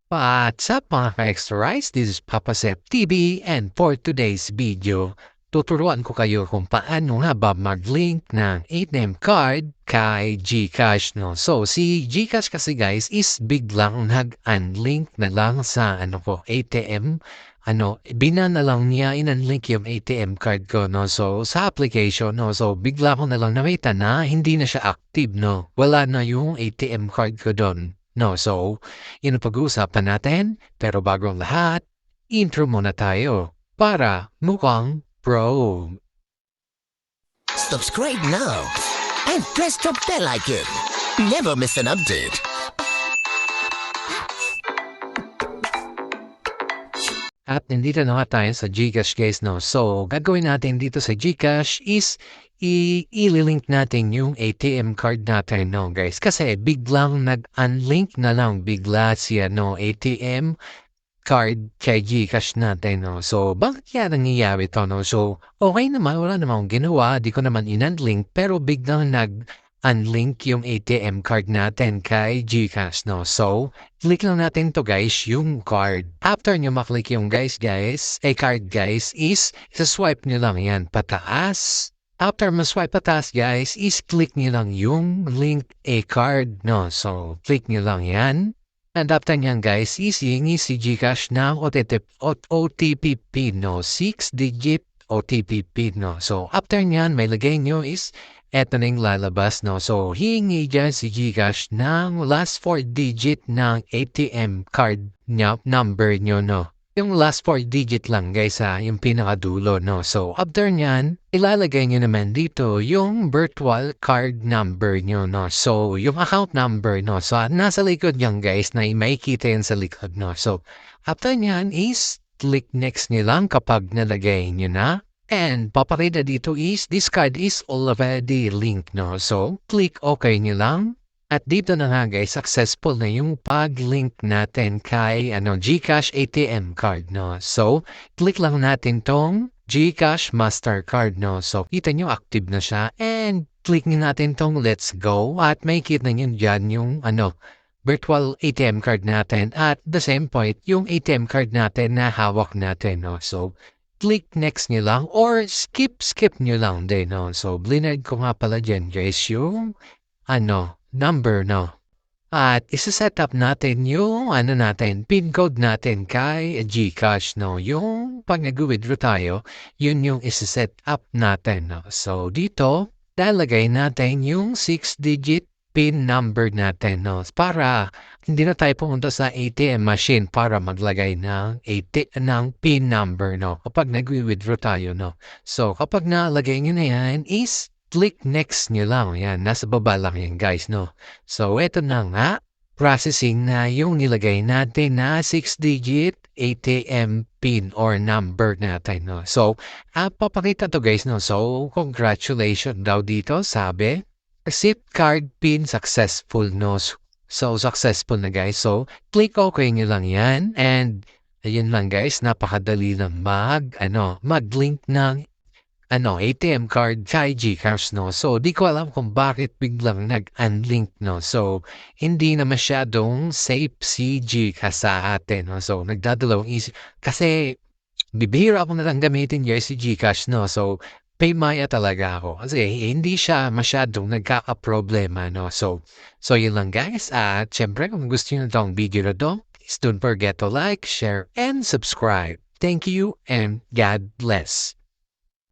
What's up mga ka-extra-rice? This is Papa Sep TV and for today's video, tuturuan ko kayo kung paano nga ba mag-link ng ATM card kay Gcash, no? So, si Gcash kasi guys is biglang nag-unlink na lang sa ATM. Bina na lang niya in-unlink yung ATM card ko, no? So, sa application, no? So, bigla ko na lang nakita na hindi na siya active, no? Wala na yung ATM card ko doon. No, so, yun ang pag-uusapan natin. Pero bago ang lahat, intro muna tayo para mukhang pro. Subscribe now and press the bell icon. Never miss an update. At nandito na nga tayo sa Gcash guys, no? So, gagawin natin dito sa Gcash is i-link natin yung ATM card natin, no guys? Kasi biglang nag-unlink na lang bigla siya, no? ATM card kay Gcash natin, no? So, bakit kaya nangyayari to, no? So, okay naman, wala namang ginawa, di ko naman in-unlink, pero biglang nag-unlink yung ATM card natin kay Gcash, no? So, click lang natin to guys, yung card. After nyo maklik yung card guys, is swipe nyo lang yan pataas. After ma-swipe pataas guys, is click nyo lang yung link a card, no? So, click nyo lang yan. And after nyan guys, is hihingi si Gcash ng OTP PIN, no? 6-digit OTP PIN, no? So, after nyan, may lagay nyo is eto na yung lalabas, no? So, hihingi dyan si Gcash ng last 4-digit ng ATM card number nyo, no? Yung last 4-digit lang, guys, yung pinakadulo, no? So, after nyan, ilalagay nyo naman dito yung virtual card number nyo, no? So, yung account number, no? So, nasa likod yan, guys, na makikita yan sa likod, no? So, after nyan is click next nyo lang kapag nalagay nyo na. And paparida dito is, this card is already linked, no? So, click OK nyo lang. At dito na nga guys, successful na yung pag-link natin kay Gcash ATM card, no? So, click lang natin tong Gcash Mastercard, no? So, kita nyo active na siya. And click nyo natin tong Let's Go. At may kita nyo dyan yung virtual ATM card natin. At the same point, yung ATM card natin na hawak natin, no? So, click next nyo lang or skip nyo lang din, no? So, blinerd ko nga pala dyan guys yung number, no? At isa-set up natin yung PIN code natin kay Gcash, no? Yung pag nag-withdraw tayo, yun yung isa-set up natin, no? So, dito, lalagay natin yung 6-digit PIN number natin, no? Para hindi na tayo pumunta sa ATM machine para maglagay ng PIN number, no? Kapag nag-withdraw tayo, no? So, kapag nalagay nyo na yan is click next nyo lang. Yan, nasa baba lang yan guys, no? So, eto na nga. Processing na yung nilagay natin na 6-digit ATM PIN or number natin, no? So, papakita to guys, no? So, congratulations daw dito, sabi. Receipt card PIN successful, no? So, successful na guys. So, click OK nyo lang yan. And, ayun lang guys, napakadali lang mag-link ng ATM card kay Gcash, no? So, di ko alam kung bakit biglang nag-unlink, no? So, hindi na masyadong safe si Gcash sa atin, no? So, nagdadalawang isip. Kasi, bibihira ako na lang gamitin guys si Gcash, no? So, PAYMAYA talaga ako. Kasi, hindi siya masyadong nagkaka-problema, no? So, yun lang guys. At, syempre, kung gusto nyo na itong video na to, please don't forget to like, share, and subscribe. Thank you, and God bless.